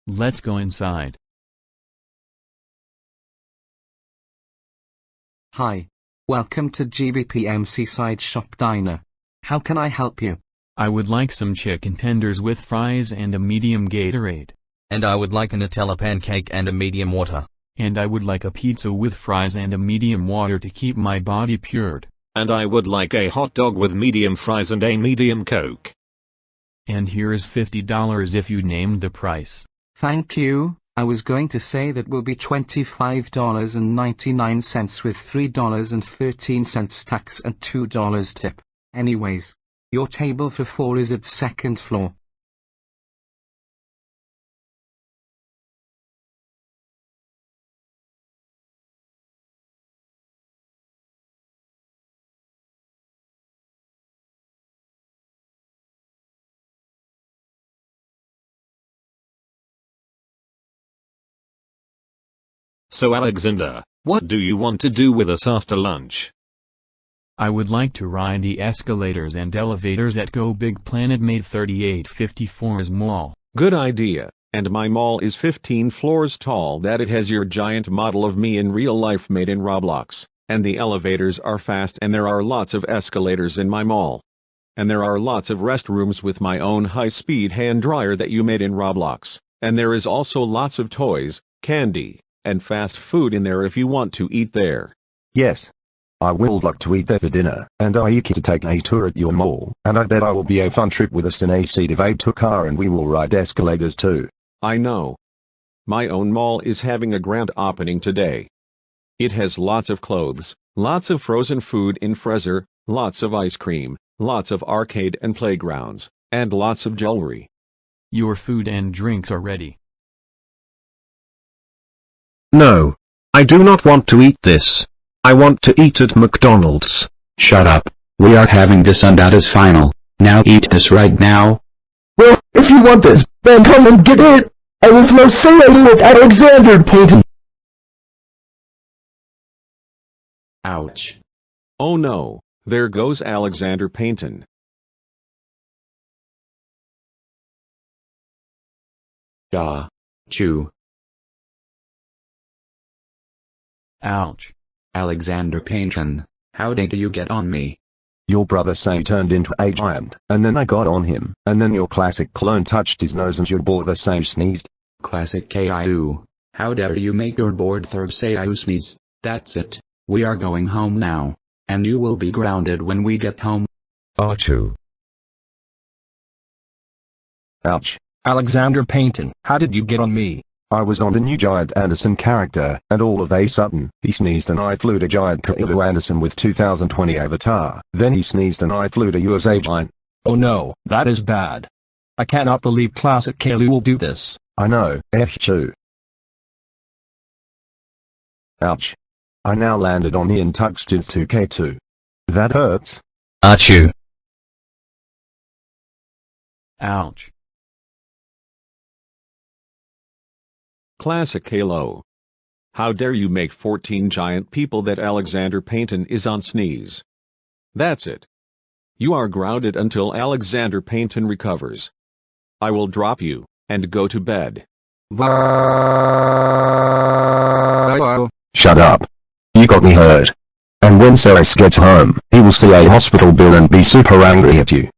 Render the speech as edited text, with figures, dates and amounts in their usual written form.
Let's go inside. Hi. Welcome to GBPM Seaside Shop Diner. How can I help you? I would like some chicken tenders with fries and a medium Gatorade. And I would like a Nutella pancake and a medium water. And I would like a pizza with fries and a medium water to keep my body pured. And I would like a hot dog with medium fries and a medium Coke. And here is $50 if you named the price. Thank you. I was going to say that will be $25.99 with $3.13 tax and $2 tip. Anyways, your table for 4 is at 2nd floor. So Alexander, what do you want to do with us after lunch? I would like to ride the escalators and elevators at Go Big Planet Made 3854's mall. Good idea. And my mall is 15 floors tall that it has your giant model of me in real life made in Roblox. And the elevators are fast and there are lots of escalators in my mall. And there are lots of restrooms with my own high-speed hand dryer that you made in Roblox. And there is also lots of toys, candy, and fast food in there if you want to eat there. Yes. I will like to eat there for dinner, and I eat to take a tour at your mall, and I bet I will be a fun trip with us in a seat of a car and we will ride escalators too. I know. My own mall is having a grand opening today. It has lots of clothes, lots of frozen food in freezer, lots of ice cream, lots of arcade and playgrounds, and lots of jewelry. Your food and drinks are ready. No. I do not want to eat this. I want to eat at McDonald's. Shut up. We are having this and that is final. Now eat this right now. Well, if you want this, then come and get it. I will throw Caillou with Alexander Payton. Ouch. Oh no, there goes Alexander Payton. Ja. Chew. Ouch. Alexander Payton, how did you get on me? Your brother Say turned into a giant, and then I got on him, and then your classic clone touched his nose and your brother Say sneezed. Classic Caillou, how dare you make your board third Caillou sneeze. That's it, we are going home now. And you will be grounded when we get home. Achoo. Ouch. Alexander Payton, how did you get on me? I was on the new Giant Anderson character, and all of a sudden, he sneezed and I flew to Giant Caillou Anderson with 2020 avatar. Then he sneezed and I flew to you as a giant. Oh no, that is bad. I cannot believe Classic Caillou will do this. I know, Achoo. Ouch. I now landed on Ian Tuxton's 2K2. That hurts. Achoo. Ouch. Classic Caillou. How dare you make 14 giant people that Alexander Payton is on sneeze. That's it. You are grounded until Alexander Payton recovers. I will drop you, and go to bed. Shut up. You got me hurt. And when Ceres gets home, he will see a hospital bill and be super angry at you.